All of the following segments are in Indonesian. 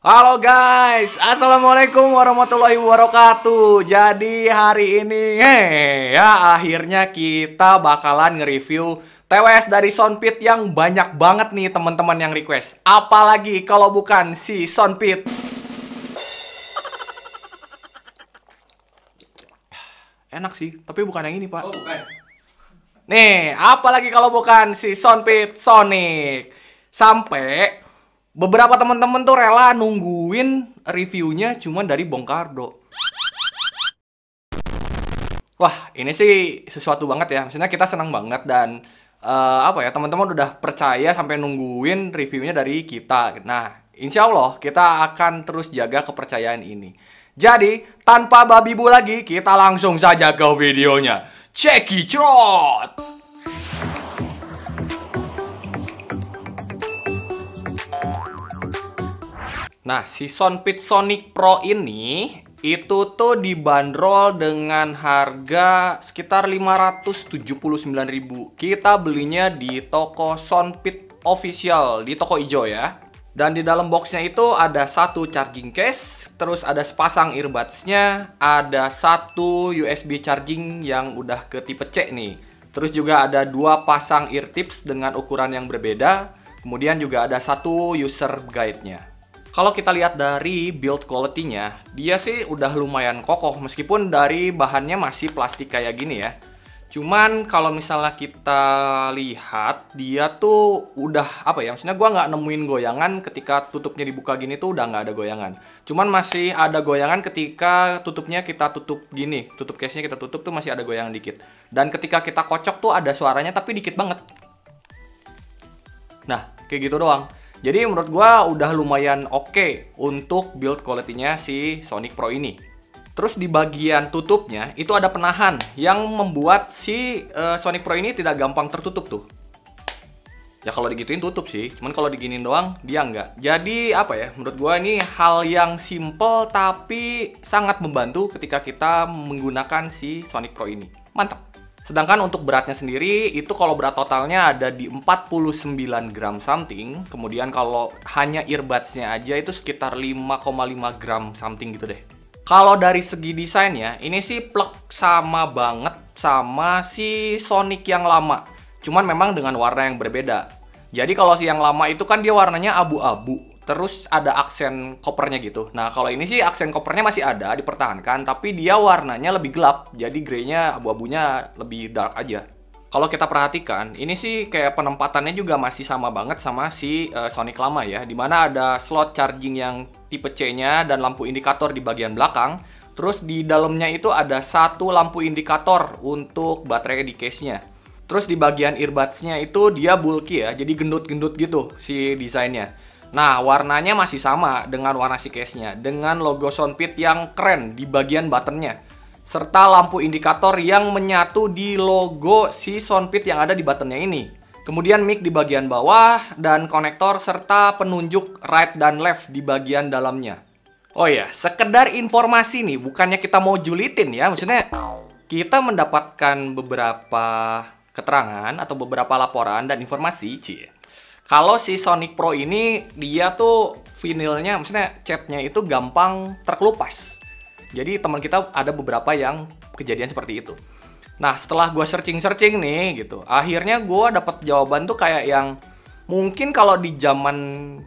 Halo guys, assalamualaikum warahmatullahi wabarakatuh. Jadi hari ini, akhirnya kita bakalan nge-review TWS dari Soundpit yang banyak banget nih teman-teman yang request. Apalagi kalau bukan si Soundpit. Enak sih, tapi bukan yang ini pak. Oh, bukan. Nih, apalagi kalau bukan si Soundpit Sonic. Sampai beberapa teman-teman tuh rela nungguin reviewnya cuman dari Bongkardo. Wah, ini sih sesuatu banget ya. Maksudnya kita senang banget dan teman-teman udah percaya sampai nungguin reviewnya dari kita. Nah, insya Allah kita akan terus jaga kepercayaan ini. Jadi, tanpa babi bu lagi, kita langsung saja ke videonya. Check it out! Nah, si Soundpit Sonic Pro ini itu tuh dibanderol dengan harga sekitar 579.000. Kita belinya di toko Soundpit Official, di toko hijau ya. Dan di dalam boxnya itu ada satu charging case, terus ada sepasang earbuds-nya, ada satu USB charging yang udah ke tipe C nih. Terus juga ada dua pasang ear tips dengan ukuran yang berbeda. Kemudian juga ada satu user guide-nya. Kalau kita lihat dari build quality-nya, dia sih udah lumayan kokoh meskipun dari bahannya masih plastik kayak gini ya. Cuman kalau misalnya kita lihat, dia tuh udah maksudnya gua nggak nemuin goyangan ketika tutupnya dibuka gini tuh udah nggak ada goyangan. Cuman masih ada goyangan ketika tutupnya kita tutup gini, tutup case-nya kita tutup tuh masih ada goyangan dikit. Dan ketika kita kocok tuh ada suaranya tapi dikit banget. Nah, kayak gitu doang. Jadi menurut gua udah lumayan oke untuk build quality-nya si Sonic Pro ini. Terus di bagian tutupnya itu ada penahan yang membuat si Sonic Pro ini tidak gampang tertutup tuh. Ya kalau digituin tutup sih, cuman kalau diginin doang dia enggak. Jadi menurut gua ini hal yang simple tapi sangat membantu ketika kita menggunakan si Sonic Pro ini. Mantap. Sedangkan untuk beratnya sendiri, itu kalau berat totalnya ada di 49 gram something. Kemudian kalau hanya earbuds-nya aja itu sekitar 5,5 gram something gitu deh. Kalau dari segi desainnya, ini sih plek sama banget sama si Sonic yang lama. Cuman memang dengan warna yang berbeda. Jadi kalau si yang lama itu kan dia warnanya abu-abu. Terus ada aksen kopernya gitu. Nah, kalau ini sih aksen kopernya masih ada, dipertahankan. Tapi dia warnanya lebih gelap. Jadi grey-nya, abu-abunya lebih dark aja. Kalau kita perhatikan, ini sih kayak penempatannya juga masih sama banget sama si Sonic lama ya. Dimana ada slot charging yang tipe C-nya dan lampu indikator di bagian belakang. Terus di dalamnya itu ada satu lampu indikator untuk baterai di case-nya. Terus di bagian earbuds-nya itu dia bulky ya. Jadi gendut-gendut gitu si desainnya. Nah, warnanya masih sama dengan warna si case-nya, dengan logo Soundpit yang keren di bagian button-nya, serta lampu indikator yang menyatu di logo si Soundpit yang ada di button-nya ini. Kemudian mic di bagian bawah, dan konektor, serta penunjuk right dan left di bagian dalamnya. Oh ya, sekedar informasi nih, bukannya kita mau julitin ya, maksudnya kita mendapatkan beberapa keterangan atau beberapa laporan dan informasi, kalau si Sonic Pro ini, dia tuh vinilnya, maksudnya catnya itu gampang terkelupas. Jadi teman kita ada beberapa yang kejadian seperti itu. Nah, setelah gue searching-searching nih, gitu, akhirnya gue dapet jawaban tuh kayak yang mungkin kalau di zaman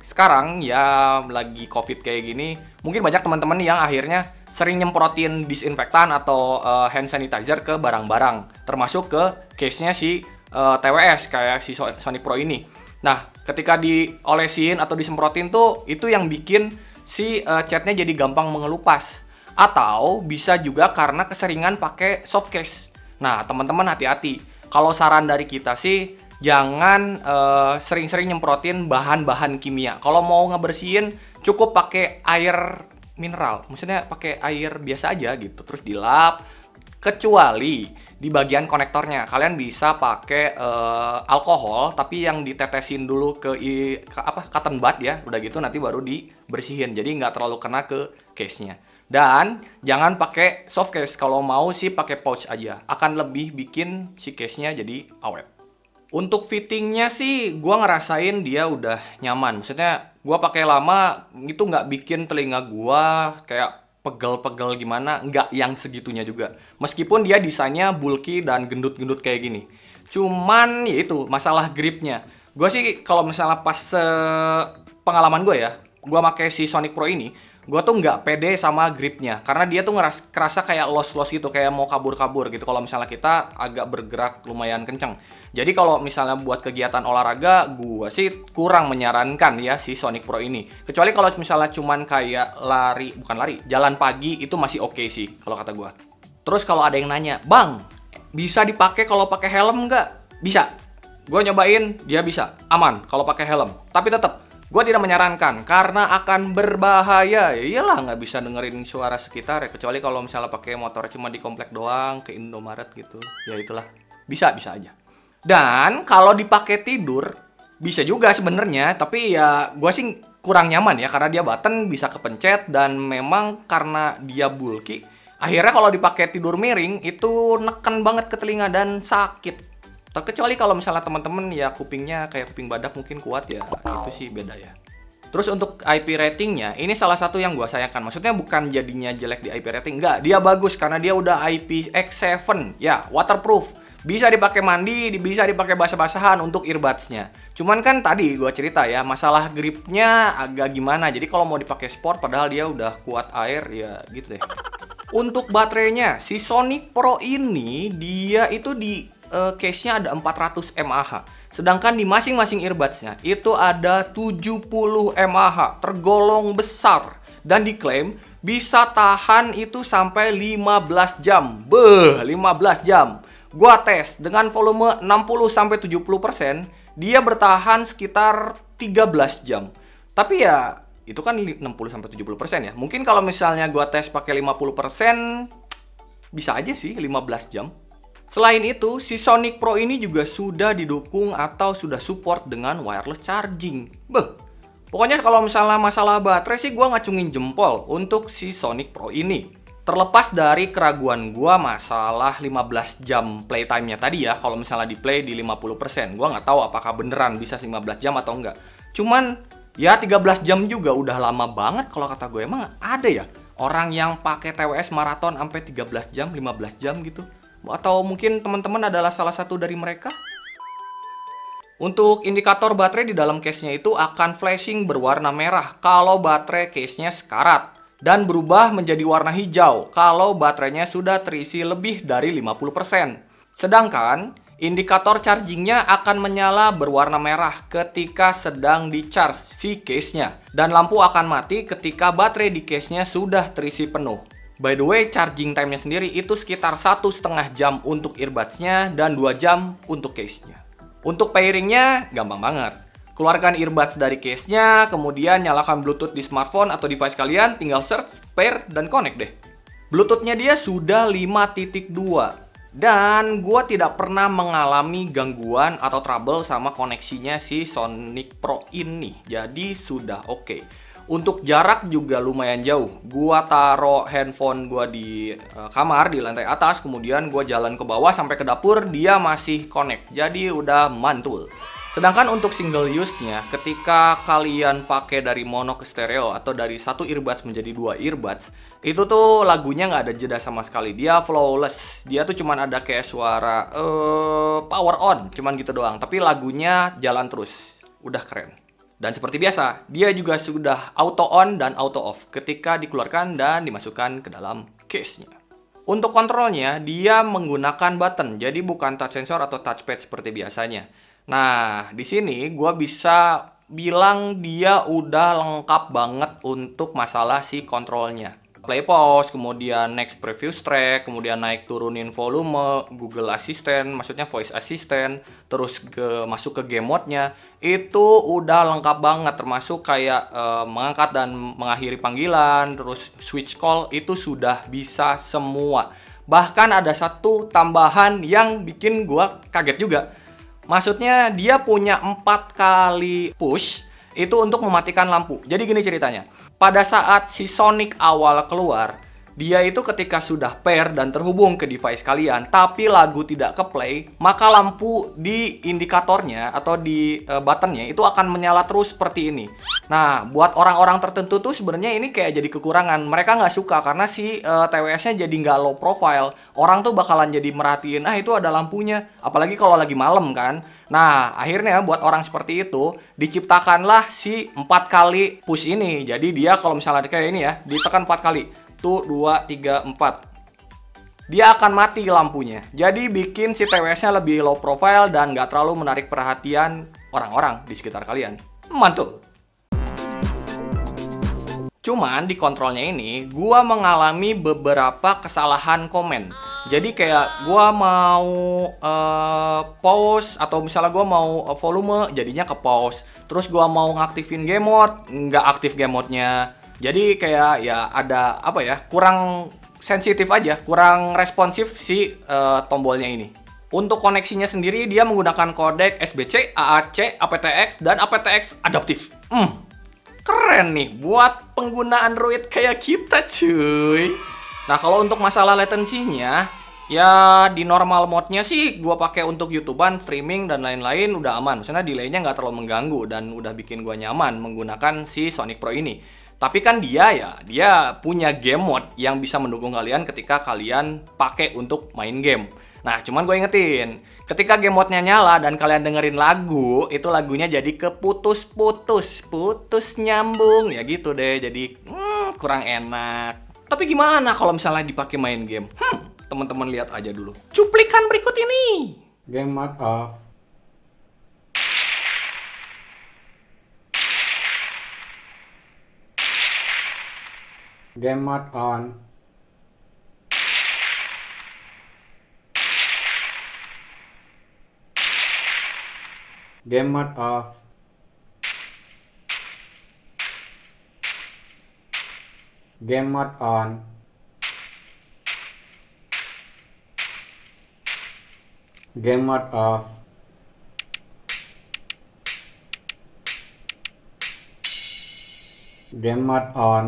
sekarang ya lagi COVID kayak gini, mungkin banyak teman-teman yang akhirnya sering nyemprotin disinfektan atau hand sanitizer ke barang-barang, termasuk ke case-nya si TWS kayak si Sonic Pro ini. Nah, ketika diolesin atau disemprotin tuh, itu yang bikin si catnya jadi gampang mengelupas. Atau bisa juga karena keseringan pakai soft case. Nah, teman-teman hati-hati. Kalau saran dari kita sih, jangan sering-sering nyemprotin bahan-bahan kimia. Kalau mau ngebersihin, cukup pakai air mineral. Maksudnya pakai air biasa aja gitu. Terus dilap. Kecuali di bagian konektornya kalian bisa pakai alkohol tapi yang ditetesin dulu ke cotton bud ya, udah gitu nanti baru dibersihin jadi nggak terlalu kena ke case-nya. Dan jangan pakai soft case, kalau mau sih pakai pouch aja, akan lebih bikin si case-nya jadi awet. Untuk fittingnya sih, gue ngerasain dia udah nyaman. Maksudnya Gua pakai lama itu nggak bikin telinga gua kayak pegel-pegel gimana, nggak yang segitunya juga. Meskipun dia desainnya bulky dan gendut-gendut kayak gini. Cuman ya itu masalah gripnya. Gua sih kalau misalnya pas pengalaman gue ya, gua pakai si Sonic Pro ini, gua tuh nggak pede sama gripnya karena dia tuh kerasa kayak los-los gitu, kayak mau kabur-kabur gitu kalau misalnya kita agak bergerak lumayan kenceng. Jadi kalau misalnya buat kegiatan olahraga, gua sih kurang menyarankan ya si Sonic Pro ini. Kecuali kalau misalnya cuman kayak bukan lari, jalan pagi itu masih oke sih kalau kata gua. Terus kalau ada yang nanya, "Bang, bisa dipakai kalau pakai helm nggak?" Bisa. Gua nyobain, dia bisa, aman kalau pakai helm. Tapi tetap gue tidak menyarankan karena akan berbahaya. Ya iyalah, nggak bisa dengerin suara sekitar ya, kecuali kalau misalnya pakai motor cuma di komplek doang ke Indomaret gitu. Ya itulah. Bisa aja. Dan kalau dipakai tidur bisa juga sebenarnya, tapi ya gue sih kurang nyaman ya karena dia button bisa kepencet dan memang karena dia bulky. Akhirnya kalau dipakai tidur miring itu neken banget ke telinga dan sakit. Terkecuali kalau misalnya teman-teman ya kupingnya kayak kuping badak mungkin kuat ya, itu sih beda ya. Terus untuk IP ratingnya, ini salah satu yang gua sayangkan. Maksudnya bukan jadinya jelek di IP rating, enggak. Dia bagus karena dia udah IPX7, ya waterproof. Bisa dipakai mandi, bisa dipakai basah-basahan untuk earbuds-nya. Cuman kan tadi gua cerita ya, masalah gripnya agak gimana. Jadi kalau mau dipakai sport padahal dia udah kuat air ya gitu deh. Untuk baterainya, si Sonic Pro ini dia itu di case-nya ada 400 mAh. Sedangkan di masing-masing earbuds-nya itu ada 70 mAh, tergolong besar. Dan diklaim bisa tahan itu sampai 15 jam. 15 jam. Gua tes dengan volume 60-70%, dia bertahan sekitar 13 jam. Tapi ya itu kan 60-70% ya. Mungkin kalau misalnya gua tes pakai 50%, bisa aja sih 15 jam. Selain itu, si Sonic Pro ini juga sudah didukung atau sudah support dengan wireless charging. Pokoknya kalau misalnya masalah baterai sih gue ngacungin jempol untuk si Sonic Pro ini. Terlepas dari keraguan gue masalah 15 jam playtime-nya tadi ya, kalau misalnya di play di 50%, gue nggak tahu apakah beneran bisa 15 jam atau enggak. Cuman ya 13 jam juga udah lama banget kalau kata gue. Emang ada ya orang yang pakai TWS maraton sampai 13 jam, 15 jam gitu? Atau mungkin teman-teman adalah salah satu dari mereka? Untuk indikator baterai di dalam case-nya itu akan flashing berwarna merah kalau baterai case-nya sekarat dan berubah menjadi warna hijau kalau baterainya sudah terisi lebih dari 50%. Sedangkan indikator chargingnya akan menyala berwarna merah ketika sedang di-charge si case-nya dan lampu akan mati ketika baterai di case-nya sudah terisi penuh. By the way, charging time-nya sendiri itu sekitar 1,5 jam untuk earbuds-nya dan 2 jam untuk case-nya. Untuk pairing-nya gampang banget. Keluarkan earbuds dari case-nya, kemudian nyalakan Bluetooth di smartphone atau device kalian, tinggal search, pair, dan connect deh. Bluetooth-nya dia sudah 5.2. Dan gue tidak pernah mengalami gangguan atau trouble sama koneksinya si Sonic Pro ini. Jadi sudah oke. Untuk jarak juga lumayan jauh. Gua taruh handphone gua di kamar di lantai atas, kemudian gua jalan ke bawah sampai ke dapur, dia masih connect. Jadi udah mantul. Sedangkan untuk single use-nya, ketika kalian pakai dari mono ke stereo atau dari satu earbuds menjadi 2 earbuds, itu tuh lagunya nggak ada jeda sama sekali. Dia flawless. Dia tuh cuman ada kayak suara power on, cuman gitu doang. Tapi lagunya jalan terus. Udah keren. Dan seperti biasa, dia juga sudah auto on dan auto off ketika dikeluarkan dan dimasukkan ke dalam case-nya. Untuk kontrolnya, dia menggunakan button, jadi bukan touch sensor atau touchpad seperti biasanya. Nah, di sini gue bisa bilang dia udah lengkap banget untuk masalah si kontrolnya. Play pause, kemudian next previous track, kemudian naik turunin volume, Google Assistant, maksudnya voice assistant, terus masuk ke game mode-nya, itu udah lengkap banget, termasuk kayak mengangkat dan mengakhiri panggilan, terus switch call, itu sudah bisa semua. Bahkan ada satu tambahan yang bikin gua kaget juga. Maksudnya dia punya 4 kali push, itu untuk mematikan lampu. Jadi gini ceritanya. Pada saat si Sonic awal keluar, Dia itu ketika sudah pair dan terhubung ke device kalian, tapi lagu tidak ke play, maka lampu di indikatornya atau di buttonnya itu akan menyala terus seperti ini. Nah, buat orang-orang tertentu tuh sebenarnya ini kayak jadi kekurangan. Mereka nggak suka karena si TWS-nya jadi nggak low profile. Orang tuh bakalan jadi merhatiin, itu ada lampunya. Apalagi kalau lagi malam kan. Nah, akhirnya buat orang seperti itu, diciptakanlah si 4 kali push ini. Jadi dia kalau misalnya kayak ini ya, ditekan 4 kali. 1, 2, 3, 4. Dia akan mati lampunya. Jadi bikin si TWS-nya lebih low profile dan nggak terlalu menarik perhatian orang-orang di sekitar kalian. Mantul. Cuman di kontrolnya ini, gua mengalami beberapa kesalahan komen. Jadi kayak gua mau pause atau misalnya gua mau volume, jadinya ke pause. Terus gua mau ngaktifin game mode, nggak aktif game mode-nya. Jadi kayak ya ada apa ya, kurang sensitif aja, kurang responsif si tombolnya ini. Untuk koneksinya sendiri dia menggunakan kodek SBC, AAC, aptX, dan aptX adaptif. Keren nih buat pengguna Android kayak kita cuy. Nah kalau untuk masalah latensinya, ya di normal mode-nya sih gua pakai untuk YouTubean, streaming, dan lain-lain udah aman. Maksudnya delay-nya nggak terlalu mengganggu dan udah bikin gua nyaman menggunakan si Sonic Pro ini. Tapi kan dia punya game mode yang bisa mendukung kalian ketika kalian pakai untuk main game. Nah, cuman gue ingetin, ketika game mode-nya nyala dan kalian dengerin lagu, itu lagunya jadi keputus-putus, putus nyambung, ya gitu deh. Jadi kurang enak. Tapi gimana kalau misalnya dipakai main game? Teman-teman lihat aja dulu cuplikan berikut ini. Game mode off. Game mode on. Game mode off. Game mode on. Game mode off. Game mode on.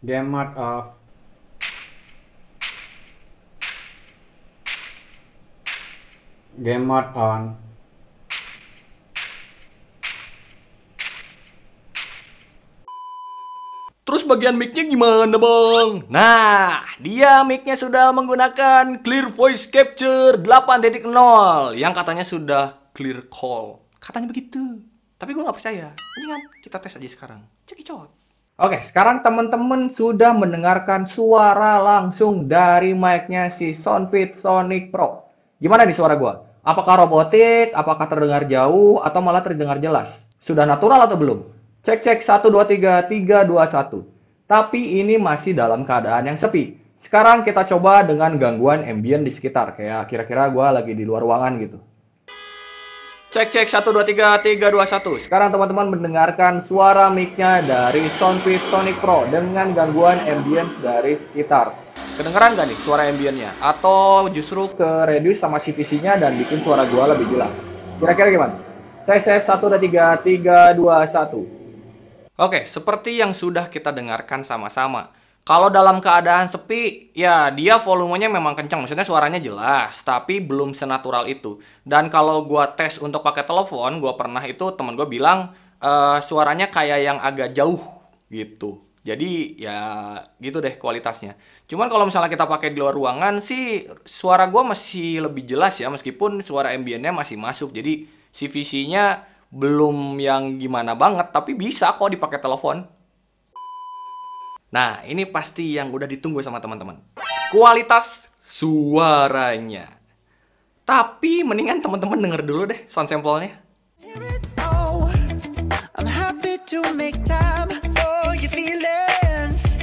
Game mode off. Game mode on. Terus bagian mic-nya gimana bang? Nah, dia mic-nya sudah menggunakan Clear Voice Capture 8.0 yang katanya sudah clear call. Katanya begitu. Tapi gue nggak percaya. Mendingan kita tes aja sekarang. Cekicot. Oke, sekarang teman-teman sudah mendengarkan suara langsung dari mic-nya si Soundfit Sonic Pro. Gimana nih suara gua? Apakah robotik, apakah terdengar jauh, atau malah terdengar jelas? Sudah natural atau belum? Cek 1, 2, 3, 3, 2, 1. Tapi ini masih dalam keadaan yang sepi. Sekarang kita coba dengan gangguan ambient di sekitar. Kayak kira-kira gua lagi di luar ruangan gitu. Cek 1, 2, 3, 3, 2, 1. Sekarang teman-teman mendengarkan suara mic-nya dari Soundfit Sonic Pro dengan gangguan ambience dari sekitar. Kedengeran gak nih suara ambience-nya? Atau justru ke reduce sama CPC-nya dan bikin suara gua lebih jelas? Kira-kira gimana? Cek 1, 2, 3, 3, 2, 1. Oke, seperti yang sudah kita dengarkan sama-sama. Kalau dalam keadaan sepi, ya dia volumenya memang kencang. Maksudnya suaranya jelas, tapi belum senatural itu. Dan kalau gua tes untuk pakai telepon, gua pernah itu temen gua bilang suaranya kayak yang agak jauh gitu. Jadi ya gitu deh kualitasnya. Cuman kalau misalnya kita pakai di luar ruangan sih, suara gua masih lebih jelas ya. Meskipun suara ambient-nya masih masuk. Jadi CVC-nya belum yang gimana banget, tapi bisa kok dipakai telepon. Nah, ini pasti yang udah ditunggu sama teman-teman. Kualitas suaranya. Tapi mendingan teman-teman denger dulu deh sound sample-nya. I'm happy to make time for your feelings,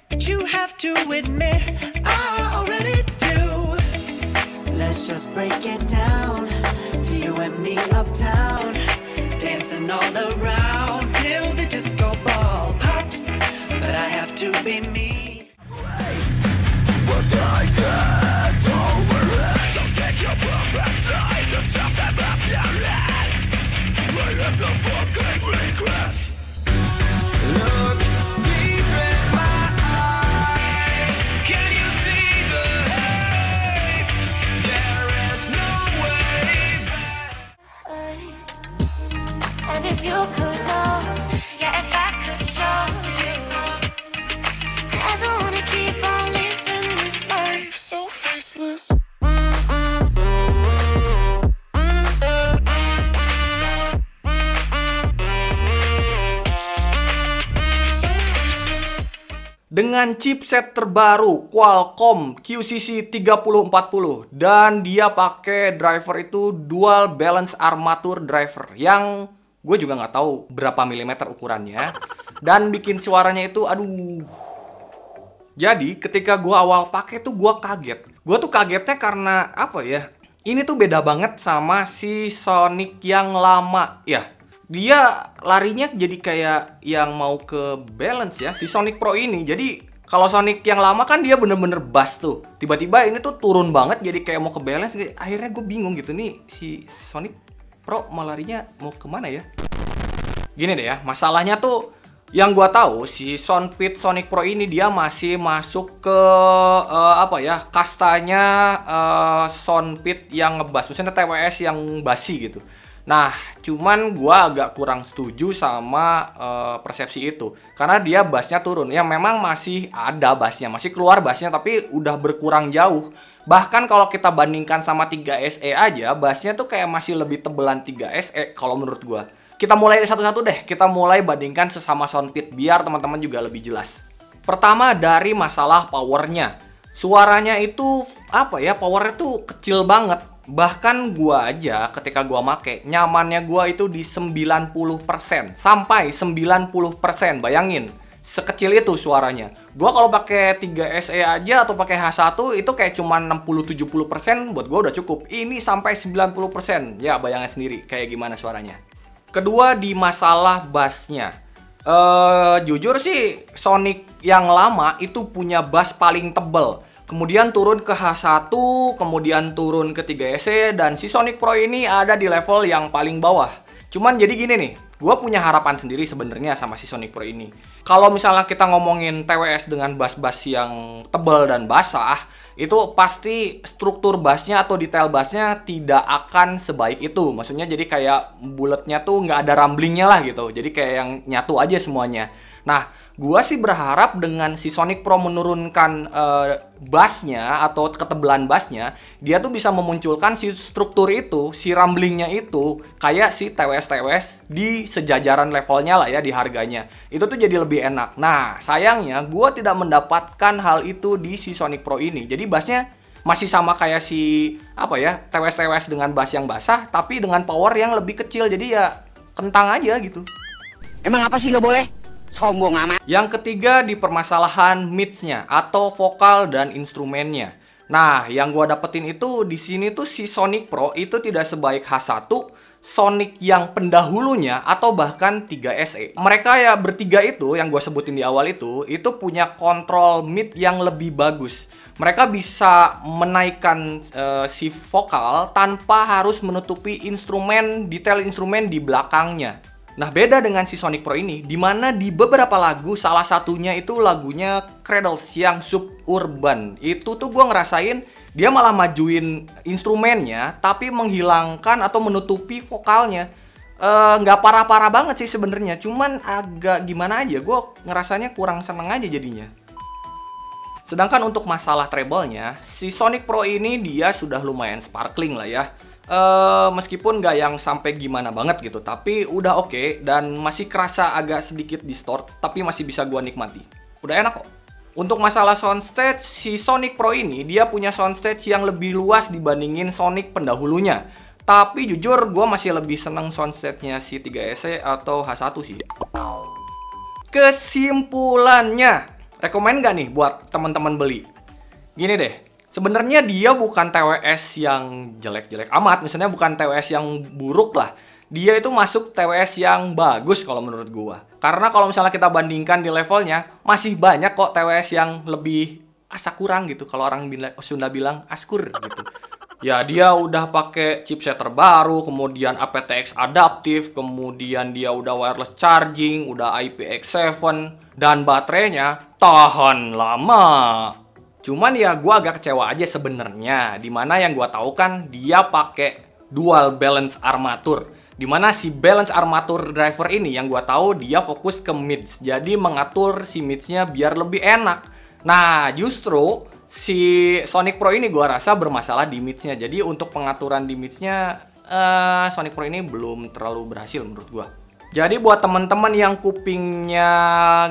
but you have to admit I already do. Let's just break it down to you and me uptown, dancing all around till the disco ball pops. But I have to be me. But I get over it. So take your perfect lies and stuff them up your ass. I have the fucking regret. And if you could know, yeah, if I could show you, I don't wanna keep on living this life so faceless. Dengan chipset terbaru Qualcomm QCC 3040 dan dia pakai driver itu dual balance armature driver yang gue juga nggak tahu berapa milimeter ukurannya dan bikin suaranya itu aduh. Jadi ketika gue awal pakai tuh gue kaget. Gue tuh kagetnya karena apa ya? Ini tuh beda banget sama si Sonic yang lama ya. Dia larinya jadi kayak yang mau ke balance ya, si Sonic Pro ini. Jadi kalau Sonic yang lama kan dia bener-bener bass tuh. Tiba-tiba ini tuh turun banget jadi kayak mau ke balance. Akhirnya gue bingung gitu nih, si Sonic Pro mau larinya mau kemana ya? Gini deh ya, masalahnya tuh yang gue tahu si Soundpit Sonic Pro ini dia masih masuk ke apa ya, kastanya Soundpit yang ngebass, misalnya TWS yang basi gitu. Nah, cuman gua agak kurang setuju sama persepsi itu. Karena dia bassnya turun. Ya memang masih ada bassnya, masih keluar bassnya, tapi udah berkurang jauh. Bahkan kalau kita bandingkan sama 3SE aja, bassnya tuh kayak masih lebih tebelan 3SE kalau menurut gua. Kita mulai satu-satu deh, kita mulai bandingkan sesama Soundpit biar teman-teman juga lebih jelas. Pertama dari masalah powernya. Suaranya itu, apa ya, powernya tuh kecil banget. Bahkan gua aja ketika gua make, nyamannya gua itu di 90% sampai 90%. Bayangin, sekecil itu suaranya. Gua kalau pakai 3SE aja atau pakai H1 itu kayak cuma 60-70%, buat gua udah cukup. Ini sampai 90%. Ya, bayangin sendiri kayak gimana suaranya. Kedua di masalah bassnya. Jujur sih Sonic yang lama itu punya bass paling tebel. Kemudian turun ke H1, kemudian turun ke 3SE, dan si Sonic Pro ini ada di level yang paling bawah. Cuman jadi gini nih, gue punya harapan sendiri sebenarnya sama si Sonic Pro ini. Kalau misalnya kita ngomongin TWS dengan bass-bass yang tebal dan basah, itu pasti struktur bassnya atau detail bassnya tidak akan sebaik itu. Maksudnya jadi kayak buletnya tuh nggak ada rumblingnya lah gitu. Jadi kayak yang nyatu aja semuanya. Nah, gua sih berharap dengan si Sonic Pro menurunkan bassnya atau ketebalan bassnya, dia tuh bisa memunculkan si struktur itu, si rumblingnya itu, kayak si TWS-TWS di sejajaran levelnya lah ya, di harganya. Itu tuh jadi lebih enak. Nah, sayangnya gua tidak mendapatkan hal itu di si Sonic Pro ini. Jadi bassnya masih sama kayak si, apa ya, TWS-TWS dengan bass yang basah, tapi dengan power yang lebih kecil. Jadi ya kentang aja gitu. Emang apa sih nggak boleh? Sombong amat. Yang ketiga di permasalahan mids-nya atau vokal dan instrumennya. Nah, yang gua dapetin itu di sini tuh si Sonic Pro itu tidak sebaik H1, Sonic yang pendahulunya atau bahkan 3SE. Mereka ya bertiga itu yang gua sebutin di awal itu punya kontrol mid yang lebih bagus. Mereka bisa menaikkan si vokal tanpa harus menutupi instrumen, detail instrumen di belakangnya. Nah, beda dengan si Sonic Pro ini, di mana di beberapa lagu, salah satunya itu lagunya Cradles yang suburban. Itu tuh gue ngerasain dia malah majuin instrumennya, tapi menghilangkan atau menutupi vokalnya. Nggak parah-parah banget sih sebenarnya, cuman agak gimana aja, gue ngerasanya kurang seneng aja jadinya. Sedangkan untuk masalah treble-nya, si Sonic Pro ini dia sudah lumayan sparkling lah ya. Meskipun nggak yang sampai gimana banget gitu, tapi udah oke dan masih kerasa agak sedikit distort, tapi masih bisa gua nikmati. Udah enak kok. Untuk masalah soundstage, si Sonic Pro ini dia punya soundstage yang lebih luas dibandingin Sonic pendahulunya. Tapi jujur gua masih lebih seneng soundstage-nya si 3SE atau H1 sih. Kesimpulannya, rekomen nggak nih buat teman-teman beli? Gini deh. Sebenarnya dia bukan TWS yang jelek-jelek amat, misalnya bukan TWS yang buruk lah. Dia itu masuk TWS yang bagus kalau menurut gua. Karena kalau misalnya kita bandingkan di levelnya, masih banyak kok TWS yang lebih asa kurang gitu. Kalau orang Sunda bilang askur gitu. Ya dia udah pakai chipset terbaru, kemudian aptX adaptif, kemudian dia udah wireless charging, udah IPX7, dan baterainya tahan lama. Cuman ya gue agak kecewa aja sebenarnya, dimana yang gue tahu kan dia pakai dual balance armature. Dimana si balance armature driver ini yang gua tahu dia fokus ke mids. Jadi mengatur si midsnya biar lebih enak. Nah, justru si Sonic Pro ini gua rasa bermasalah di midsnya. Jadi untuk pengaturan di midsnya Sonic Pro ini belum terlalu berhasil menurut gua. Jadi buat teman-teman yang kupingnya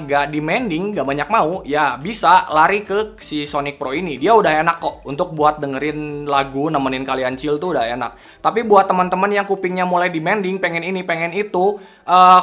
gak demanding, gak banyak mau, ya bisa lari ke si Sonic Pro ini. Dia udah enak kok untuk buat dengerin lagu, nemenin kalian chill tuh udah enak. Tapi buat teman-teman yang kupingnya mulai demanding, pengen ini, pengen itu,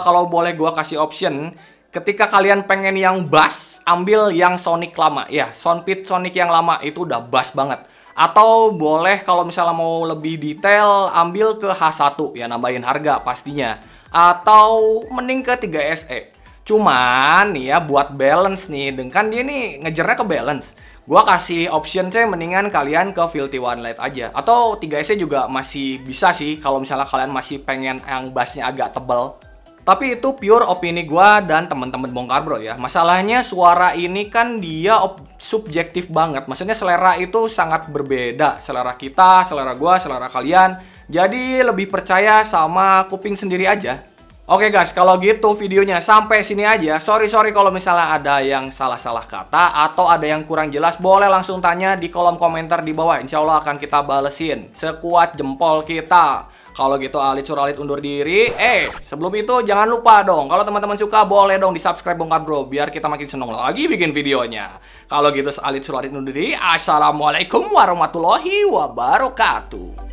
kalau boleh gua kasih option, ketika kalian pengen yang bass, ambil yang Sonic lama. Ya, Soundpit Sonic yang lama itu udah bass banget. Atau boleh kalau misalnya mau lebih detail, ambil ke H1, ya nambahin harga pastinya. Atau mending ke 3SE. Cuman nih ya buat balance nih, dengan dia nih ngejarnya ke balance, gua kasih option saya mendingan kalian ke Filthy One Light aja. Atau 3SE juga masih bisa sih kalau misalnya kalian masih pengen yang bassnya agak tebal. Tapi itu pure opini gua dan teman-teman Bongkar Bro ya. Masalahnya suara ini kan dia subjektif banget. Maksudnya selera itu sangat berbeda. Selera kita, selera gua, selera kalian. Jadi lebih percaya sama kuping sendiri aja. Oke guys, kalau gitu videonya sampai sini aja. Sorry kalau misalnya ada yang salah-salah kata atau ada yang kurang jelas, boleh langsung tanya di kolom komentar di bawah. Insya Allah akan kita balesin sekuat jempol kita. Kalau gitu Alit Suralit undur diri. Sebelum itu jangan lupa dong, kalau teman-teman suka boleh dong di subscribe Bongkar Bro biar kita makin seneng lagi bikin videonya. Kalau gitu Alit Suralit undur diri. Assalamualaikum warahmatullahi wabarakatuh.